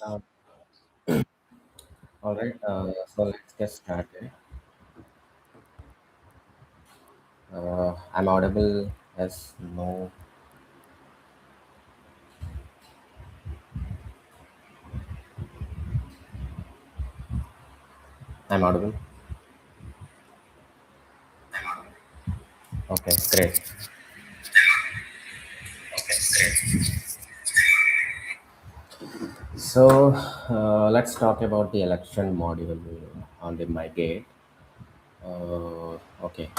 Uh, all right, so let's get started. I'm audible. Yes, no, I'm audible. Okay, great. So let's talk about the election module on the MyGate. Okay,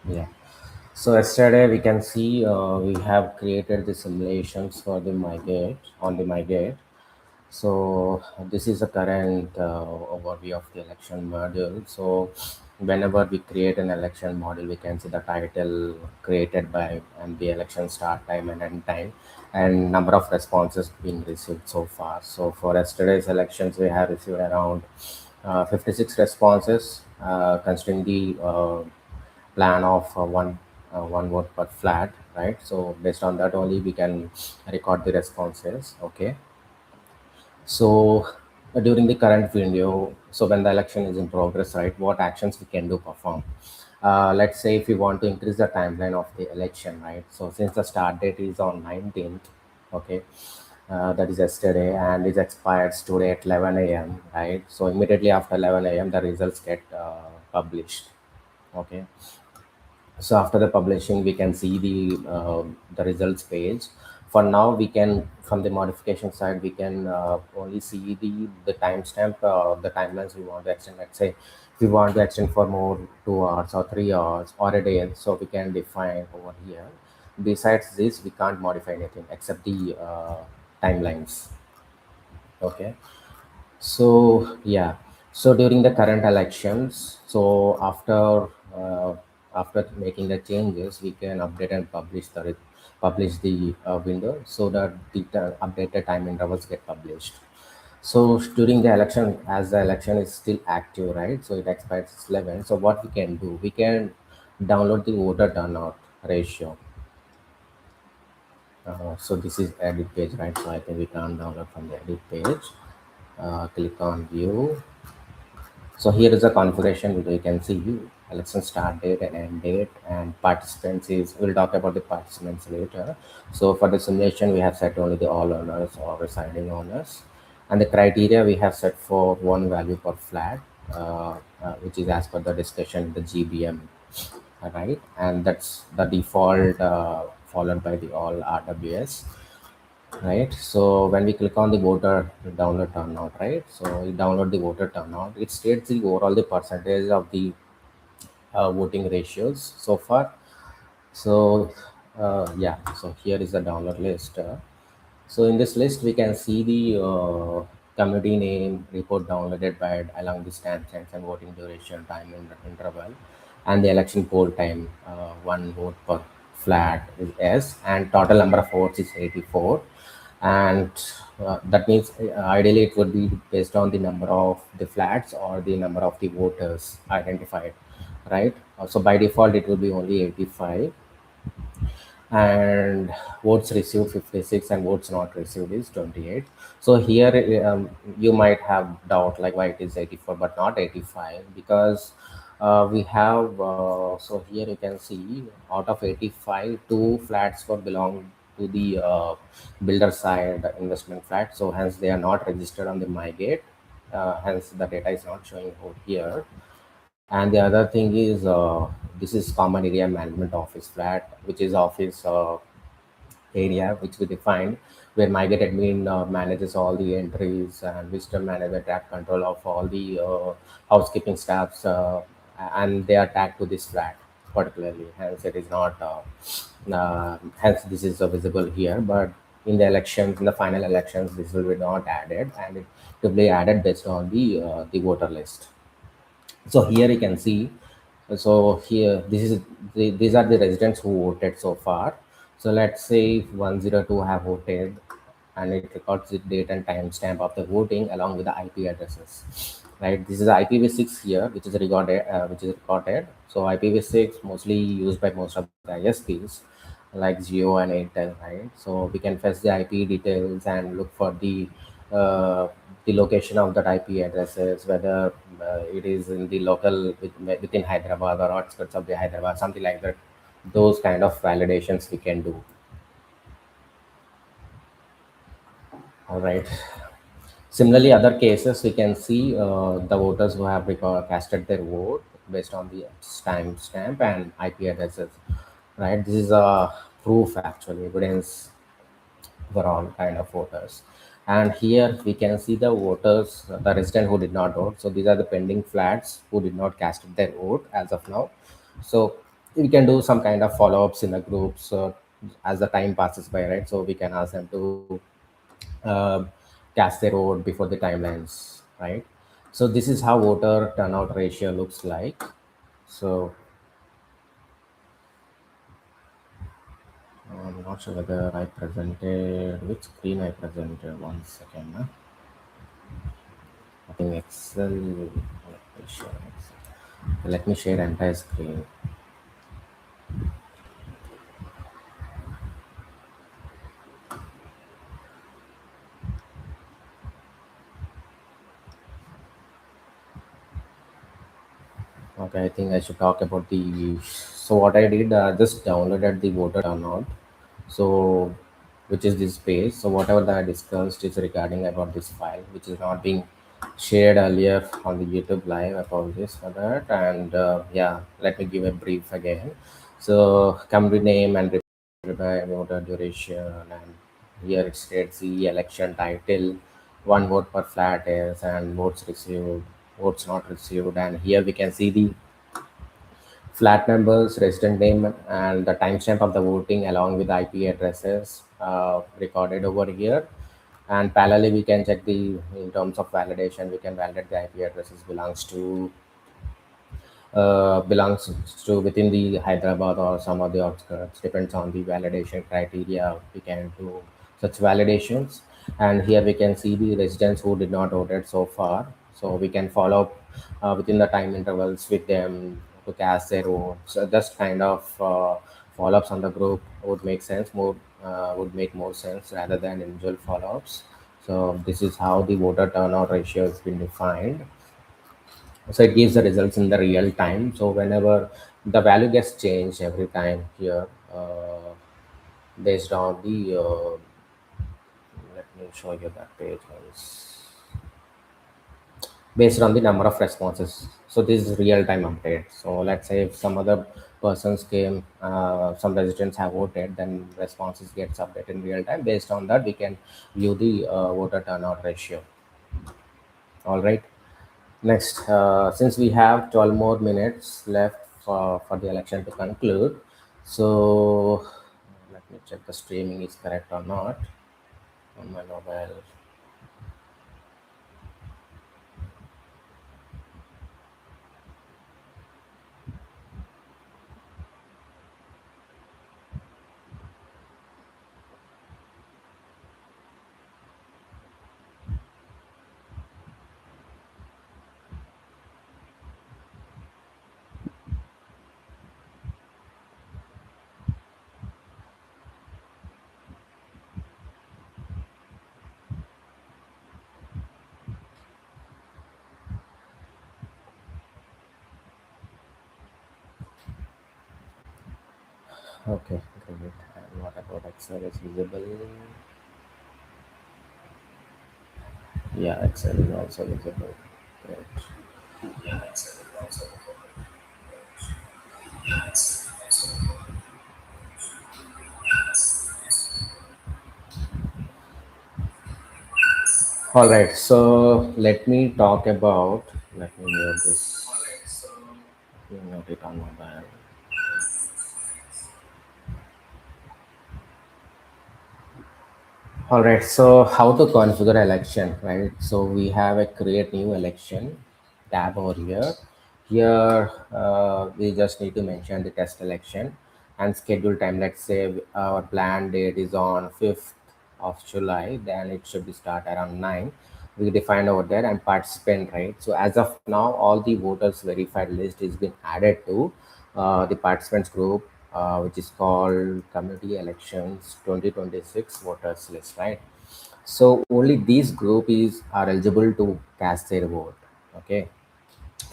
yeah. So yesterday we can see we have created the simulations for the MyGate on the MyGate. So this is a current overview of the election module. So whenever we create an election module, we can see the title created by and the election start time and end time and number of responses being received so far. So for yesterday's elections, we have received around 56 responses, considering the plan of one vote per flat, right? So based on that only we can record the responses. Okay, so during the current window, so when the election is in progress, right, what actions we can do perform? Let's say if we want to increase the timeline of the election, right? So since the start date is on 19th, okay, that is yesterday, and it expires today at 11 a.m., right? So immediately after 11 a.m., the results get published. Okay, so after the publishing we can see the results page. For now we can, from the modification side, we can only see the timestamp, the timelines we want to extend. Let's say if we want to extend for more 2 hours or 3 hours or a day, so we can define over here. Besides this we can't modify anything except the timelines. Okay, so yeah, so during the current elections, so after making the changes, we can update and publish the window so that the updated time intervals get published. So during the election, as the election is still active, right? So it expires 11. So what we can do, we can download the voter turnout ratio. So this is edit page, right? So I think we can download from the edit page. Click on view. So here is a configuration which we can see election start date and end date, and participants is, we'll talk about the participants later. So for the simulation we have set only the all owners or residing owners, and the criteria we have set for one value per flat, which is as per the discussion the GBM, right? And that's the default followed by the all RWS, right? So when we click on the voter download turnout, right, so we download the voter turnout, it states the overall the percentage of the voting ratios so far. So yeah, so here is the download list. So in this list we can see the community name, report downloaded by along the stamp size and voting duration, time and interval, and the election poll time, one vote per flat is S, and total number of votes is 84. And that means ideally it would be based on the number of the flats or the number of the voters identified, right? So by default it will be only 85, and votes received 56 and votes not received is 28. So here you might have doubt like why it is 84 but not 85, because we have so here you can see out of 85, two flats were belong to the builder side investment flat, so hence they are not registered on the MyGate, hence the data is not showing over here. And the other thing is this is common area management office flat, which is office area which we defined, where migrate admin manages all the entries and visitor management track control of all the housekeeping staffs, and they are tagged to this flat particularly, hence it is not hence this is visible here. But in the elections, in the final elections, this will be not added, and it will be added based on the voter list. So here you can see, so here this is these are the residents who voted so far. So let's say if 102 have voted, and it records the date and timestamp of the voting along with the IP addresses. right? This is IPv6 here, which is recorded. So IPv6 mostly used by most of the ISPs like Geo and Airtel, right? So we can fetch the IP details and look for uh, the location of that IP addresses, whether it is in the within Hyderabad or outskirts of the Hyderabad, something like that. Those kind of validations we can do. All right. Similarly, other cases we can see the voters who have casted their vote based on the stamp and IP addresses. Right, this is a proof, actually evidence for all kind of voters. And here we can see the voters, the resident who did not vote. So these are the pending flats who did not cast their vote as of now. So we can do some kind of follow-ups in the groups as the time passes by, right? So we can ask them to uh, cast their vote before the timelines, right? So this is how voter turnout ratio looks like. So I'm not sure whether I presented which screen I presented. One second. Huh? I think Excel. Let me share Excel. Let me share entire screen. Okay, I think I should talk about the. So what I did, just downloaded the voter turnout. So, which is this page. So whatever that I discussed is regarding about this file, which is not being shared earlier on the YouTube live. Apologies for that. And yeah, let me give a brief again. So company name and by voter duration, and here it states the election title, one vote per flat is, and votes received, votes not received. And here we can see the flat numbers, resident name, and the timestamp of the voting along with IP addresses recorded over here. And parallelly, we can check the in terms of validation. We can validate the IP addresses belongs to within the Hyderabad or some of the outskirts. Depends on the validation criteria. We can do such validations, and here we can see the residents who did not vote so far. So we can follow up within the time intervals with them to cast their vote. So just kind of follow-ups on the group would make more sense rather than individual follow-ups. So this is how the voter turnout ratio has been defined. So it gives the results in the real time. So whenever the value gets changed every time here, based on the let me show you that page once, based on the number of responses. So this is real time update. So let's say if some other persons came, some residents have voted, then responses gets updated in real time. Based on that, we can view the voter turnout ratio. All right. Next, since we have 12 more minutes left for the election to conclude, so let me check the streaming is correct or not on my mobile. Okay, great. And what about Excel is visible? Yeah, Excel is also visible. Great. All right, so let me talk about. Let me mute this. Let me mute it on mobile. All right, so how to configure election, right? So we have a create new election tab over here. Here, we just need to mention the test election and schedule time. Let's say our planned date is on 5th of July, then it should be start around 9. we defined over there, and participant, right? So as of now, all the voters verified list is been added to the participants group, which is called community elections 2026 voters list, right? So only these group is are eligible to cast their vote. Okay,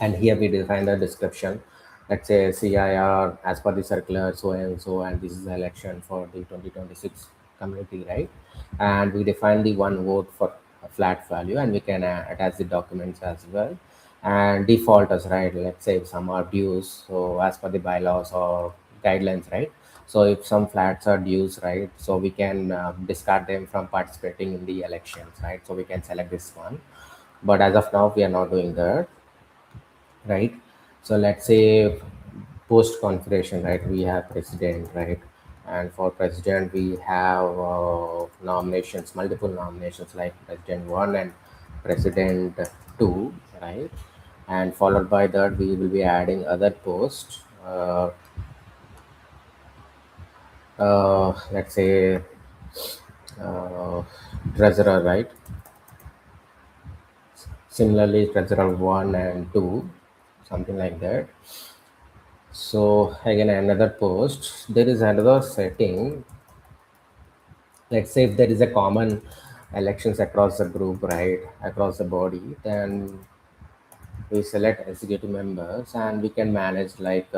and here we define the description. Let's say CIR as per the circular so and so, and this is the election for the 2026 community, right? And we define the one vote for a flat value, and we can attach the documents as well. And default is right. Let's say if some are dues, so as per the bylaws or guidelines, right? So if some flats are dues, right? So we can discard them from participating in the elections, right? So we can select this one, but as of now we are not doing that, right? So let's say post configuration, right? We have president, right? And for president, we have nominations, multiple nominations like president one and president two, right? And followed by that, we will be adding other posts. Let's say uh, treasurer, right? Similarly, treasurer one and two, something like that. So again, another post, there is another setting. Let's say if there is a common elections across the group, right, across the body, then we select executive members and we can manage like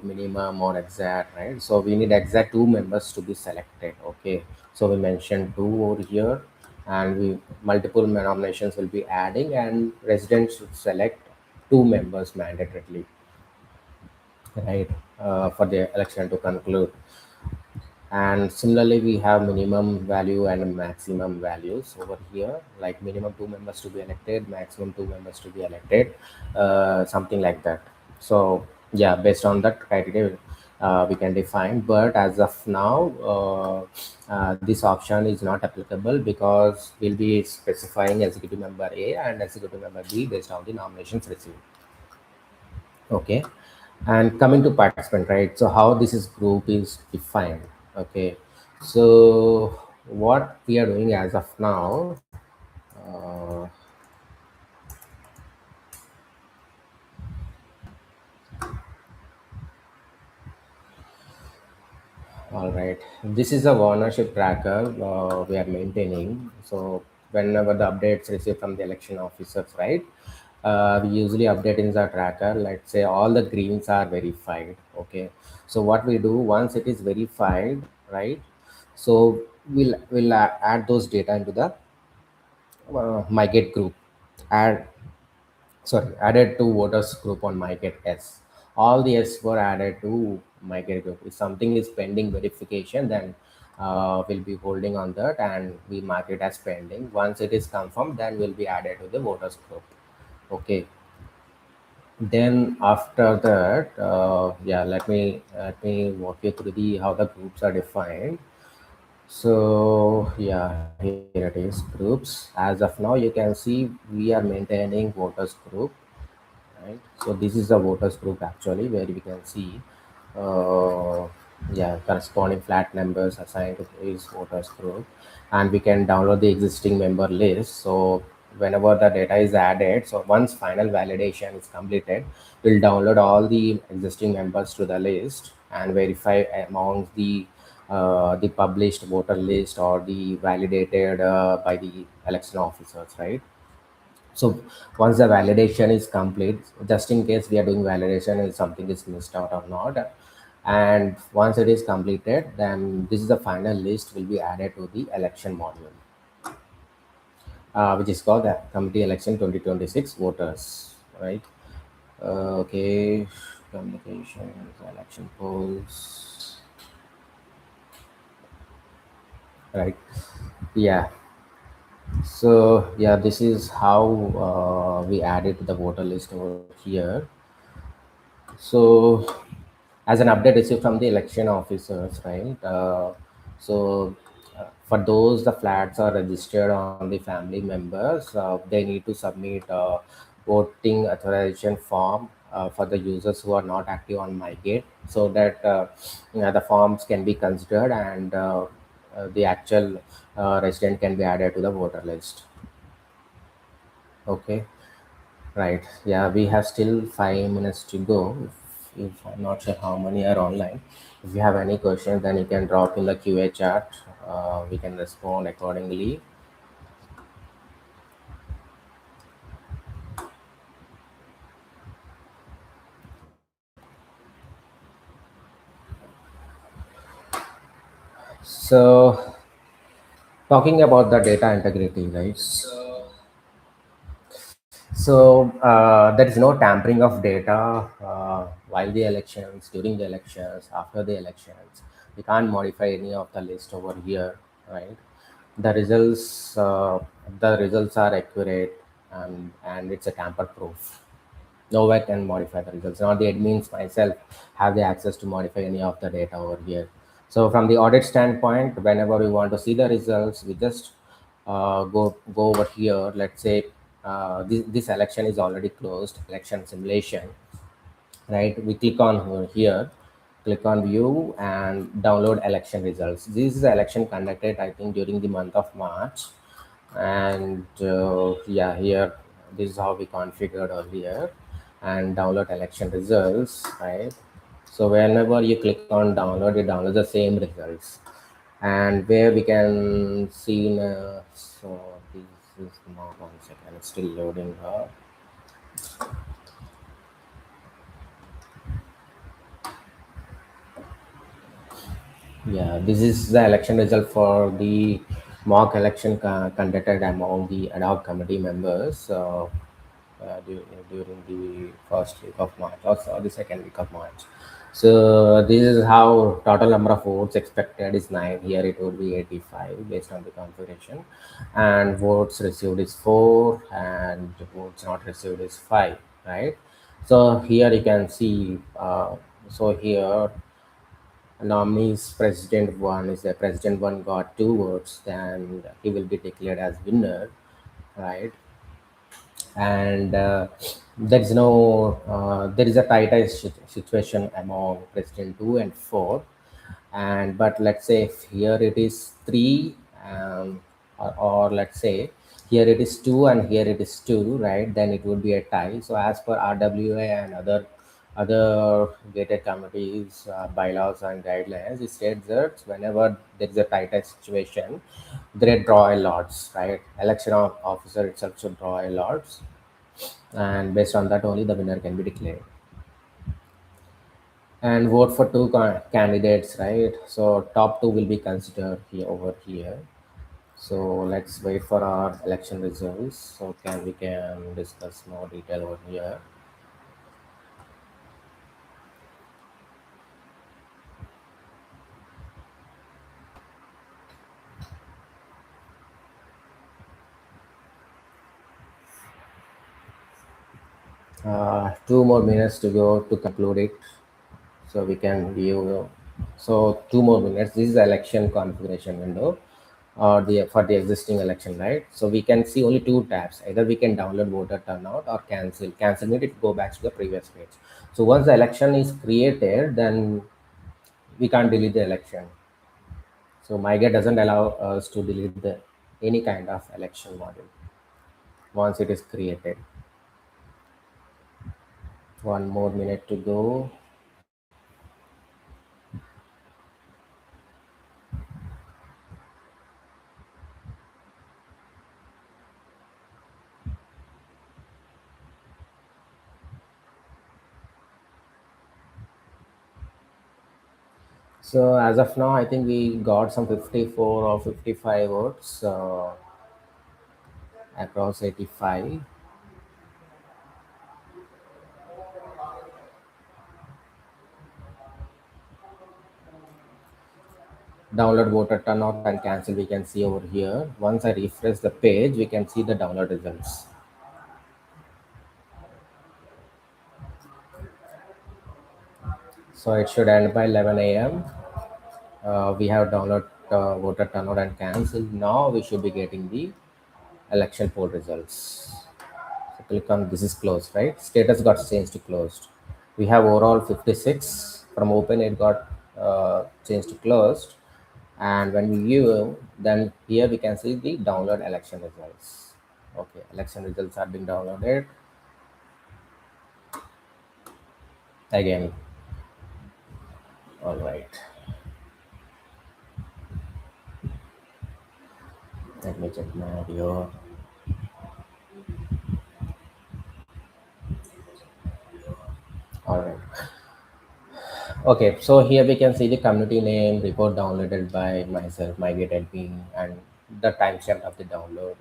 minimum or exact, right? So we need exact two members to be selected. Okay, so we mentioned two over here, and we multiple nominations will be adding, and residents should select two members mandatorily, right, for the election to conclude. And similarly, we have minimum value and maximum values over here, like minimum two members to be elected, maximum two members to be elected, something like that. So yeah, based on that criteria, we can define. But as of now, this option is not applicable because we'll be specifying executive member A and executive member B based on the nominations received. Okay, and coming to participant, right? So how this is group is defined. Okay, so what we are doing as of now, uh, all right, this is a ownership tracker we are maintaining. So whenever the updates received from the election officers, right, we usually update in the tracker. Let's say all the greens are verified. Okay, so what we do once it is verified, right? So we'll add those data into the MyGet group. Add sorry, added to voters group on MyGet S. All the S were added to MyGet group. If something is pending verification, then we'll be holding on that and we mark it as pending. Once it is confirmed, then will be added to the voters group. Okay. Then after that, yeah, let me walk you through the how the groups are defined. So yeah, here it is, groups. As of now, you can see we are maintaining voters group, right? So this is the voters group actually, where we can see uh, yeah, corresponding flat numbers assigned to each voters group, and we can download the existing member list. So whenever the data is added, so once final validation is completed, we'll download all the existing members to the list and verify amongst the published voter list or the validated by the election officers, right? So once the validation is complete, just in case we are doing validation if something is missed out or not, and once it is completed, then this is the final list will be added to the election module, which is called the committee election 2026 voters, right? Okay, communications, election polls, right? Yeah. So yeah, this is how we added the voter list over here. So as an update received from the election officers, right? For those the flats are registered on the family members, they need to submit a voting authorization form for the users who are not active on MyGate, so that the forms can be considered and the actual resident can be added to the voter list. Okay, right. Yeah, we have still 5 minutes to go. If I'm not sure how many are online. If you have any questions, then you can drop in the QA chat. We can respond accordingly. So, talking about the data integrity, right? So there is no tampering of data while the elections, during the elections, after the elections. We can't modify any of the list over here, right? The results, the results are accurate, and it's a tamper proof. Nowhere can modify the results. Not the admins myself have the access to modify any of the data over here. So from the audit standpoint, whenever we want to see the results, we just go over here. Let's say this election is already closed, election simulation, right? We click on here, click on view and download election results. This is the election conducted, I think, during the month of March. And yeah, here this is how we configured earlier, and download election results, right? So whenever you click on download, it downloads the same results. And where we can see so this is not, 1 second, it's still loading up. Yeah, this is the election result for the mock election conducted among the ad hoc committee members during the first week of March, or the second week of March. So this is how total number of votes expected is 9. Here it would be 85 based on the configuration, and votes received is 4, and votes not received is 5. Right. So here you can see. So here nominees president one is the president one got 2 votes, then he will be declared as winner, right? And there is a tighter situation among president 2 and 4. And but let's say if here it is 3, or let's say here it is 2 and here it is 2, right? Then it would be a tie. So as per RWA and other gated committees bylaws and guidelines, it states that whenever there is a tighter situation, they draw a lots, right? Election of officer itself should draw a lots, and based on that only the winner can be declared. And vote for two candidates, right? So top two will be considered here over here. So let's wait for our election results, so we can discuss more detail over here. 2 more minutes to go to conclude it, so we can view. So 2 more minutes. This is the election configuration window, or the for the existing election, right? So we can see only two tabs. Either we can download voter turnout or cancel. Cancel means it go back to the previous page. So once the election is created, then we can't delete the election. So MyGet doesn't allow us to delete the any kind of election module once it is created. 1 more minute to go. So as of now, I think we got some 54 or 55 votes across 85. Download voter turnout and cancel we can see over here. Once I refresh the page, we can see the download results. So it should end by 11 a.m. We have download voter turnout and cancel. Now we should be getting the election poll results. So click on this is closed, right? Status got changed to closed. We have overall 56. From open, it got changed to closed. And when we view, then here we can see the download election results. Okay, election results are being downloaded again. All right, let me check my audio. All right. Okay, so here we can see the community name report downloaded by myself, my gate helping, and the timestamp of the download,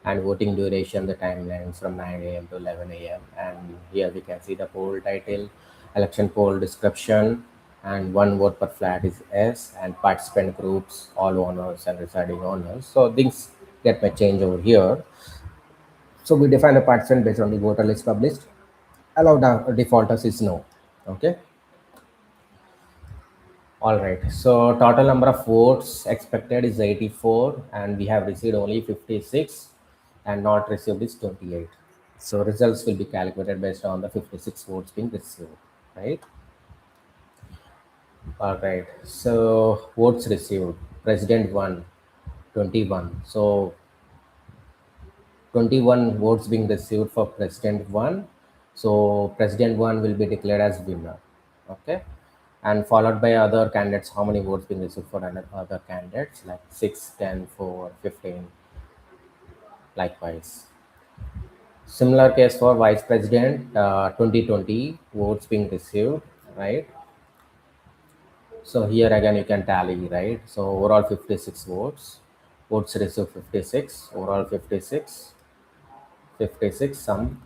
and voting duration, the timelines from 9 a.m. to 11 a.m. And here we can see the poll title, election poll description, and one vote per flat is S, and participant groups, all owners and residing owners. So things get may change over here. So we define a participant based on the voter list published. Allowed defaulters is no. Okay. All right. So total number of votes expected is 84, and we have received only 56, and not received is 28. So results will be calculated based on the 56 votes being received, right? All right. So votes received. President won 21. So 21 votes being received for president one. So president one will be declared as winner. Okay. And followed by other candidates, how many votes being received for other candidates, like 6, 10, 4, 15, likewise. Similar case for vice president, 2020 votes being received, right? So here again you can tally, right? So overall 56 votes, votes received 56, overall 56, 56 sum,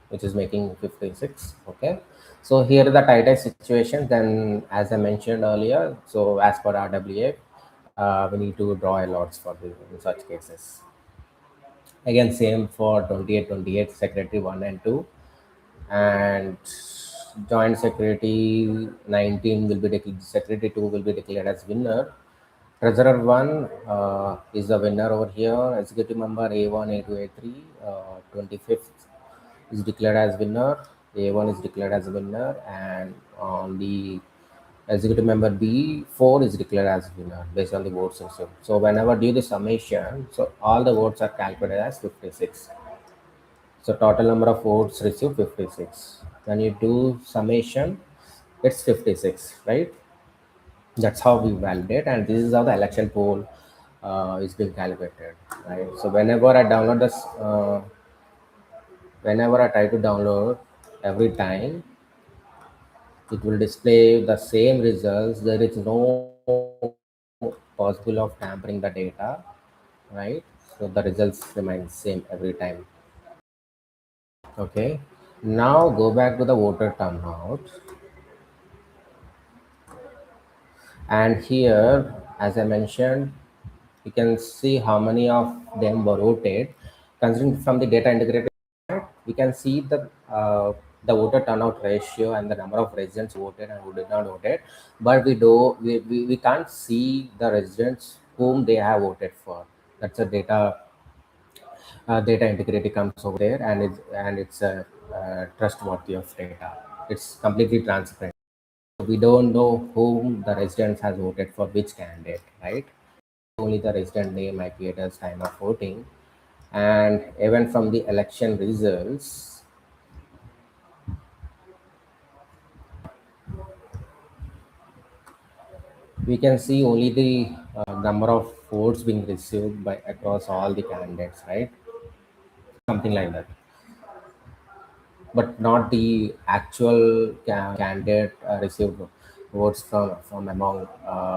which is making 56. Okay, so here is the tighter situation. Then as I mentioned earlier, so as per RWA, we need to draw a lots for the in such cases. Again same for 28 secretary 1 and 2, and joint secretary 19 will be declared, secretary 2 will be declared as winner. Treasurer 1 is the winner over here. Executive member A1, A2, A3, 25th is declared as winner. A1 is declared as a winner, and on the executive member B4 is declared as winner based on the votes received. So whenever do the summation, so all the votes are calculated as 56. So total number of votes received 56. When you do summation, it's 56, right? That's how we validate, and this is how the election poll is being calculated, right? So whenever I try to download, every time it will display the same results. There is no possible of tampering the data, right? So the results remain same every time. Okay. Now go back to the voter turnout, and here, as I mentioned, you can see how many of them were voted. Considering from the data integrated, we can see the voter turnout ratio and the number of residents who voted and who did not voted, but we can't see the residents whom they have voted for. That's a data integrity comes over there, and it's a trustworthy of data. It's completely transparent. We don't know whom the residents has voted for which candidate, right? Only the resident name IP address time of voting. And even from the election results, we can see only the number of votes being received by across all the candidates, right? Something like that, but not the actual candidate received votes from among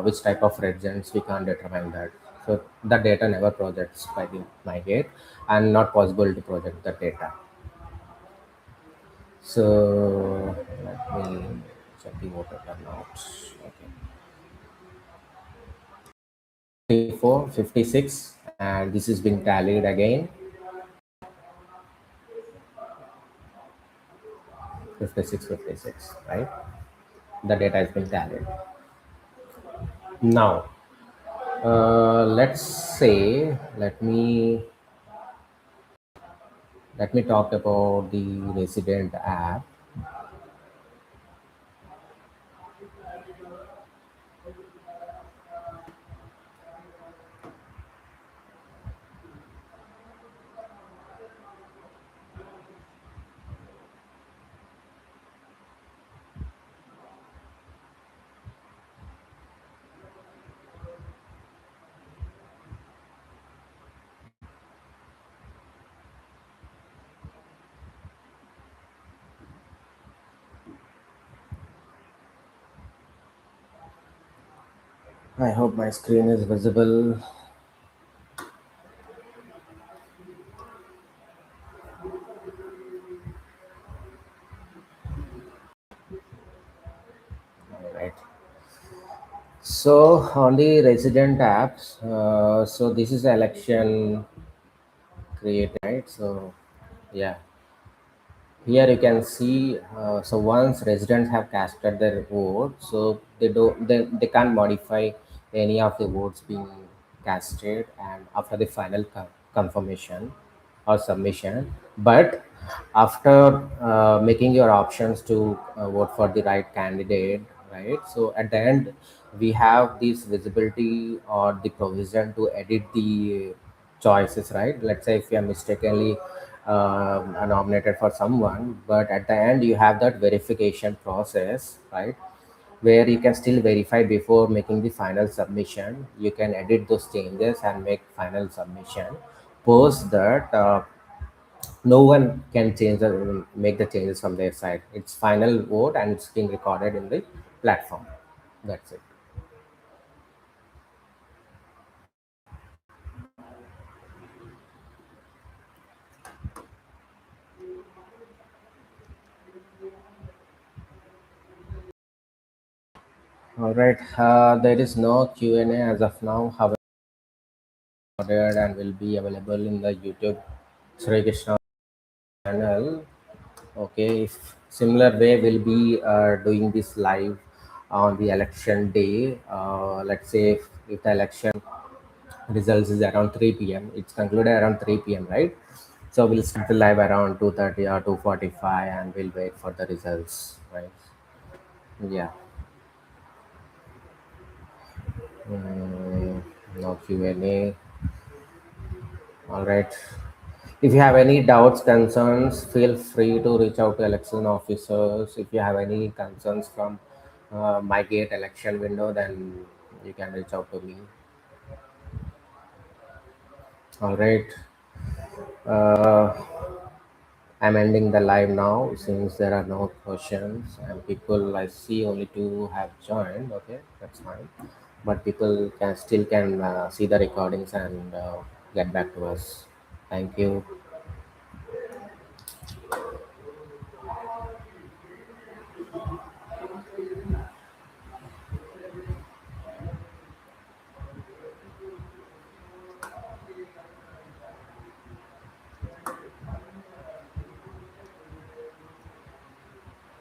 which type of residents. We can't determine that. So the data never projects by the MyGate, and not possible to project the data. So let me check the voter turnout. Okay. 54, 56, and this is being tallied again. 56, 56, right? The data has been tallied. Now, let's say, let me talk about the resident app. I hope my screen is visible. All right. So on the resident apps, so this is election created, right? So yeah, here you can see. So once residents have casted their vote, so they can't modify any of the votes being casted, and after the final confirmation or submission. But after making your options to vote for the right candidate, right? So at the end, we have this visibility or the provision to edit the choices, right? Let's say if you are mistakenly nominated for someone, but at the end you have that verification process, right? Where you can still verify before making the final submission. You can edit those changes and make final submission. Post that, no one can make the changes from their side. It's final vote and it's being recorded in the platform. That's it. All right. There is no Q&A as of now. However, recorded and will be available in the YouTube Sri Krishna channel. Okay, if similar way we'll be doing this live on the election day. Let's say if the election results is around 3 p.m. It's concluded around 3 p.m. Right? So we'll start the live around 2:30 or 2:45, and we'll wait for the results. Right? Yeah. Mm, no Q&A. All right. If you have any doubts, concerns, feel free to reach out to election officers. If you have any concerns from my gate election window, then you can reach out to me. All right. Uh, I'm ending the live now since there are no questions and people I see only two have joined. Okay, that's fine. But people can see the recordings and get back to us. Thank you.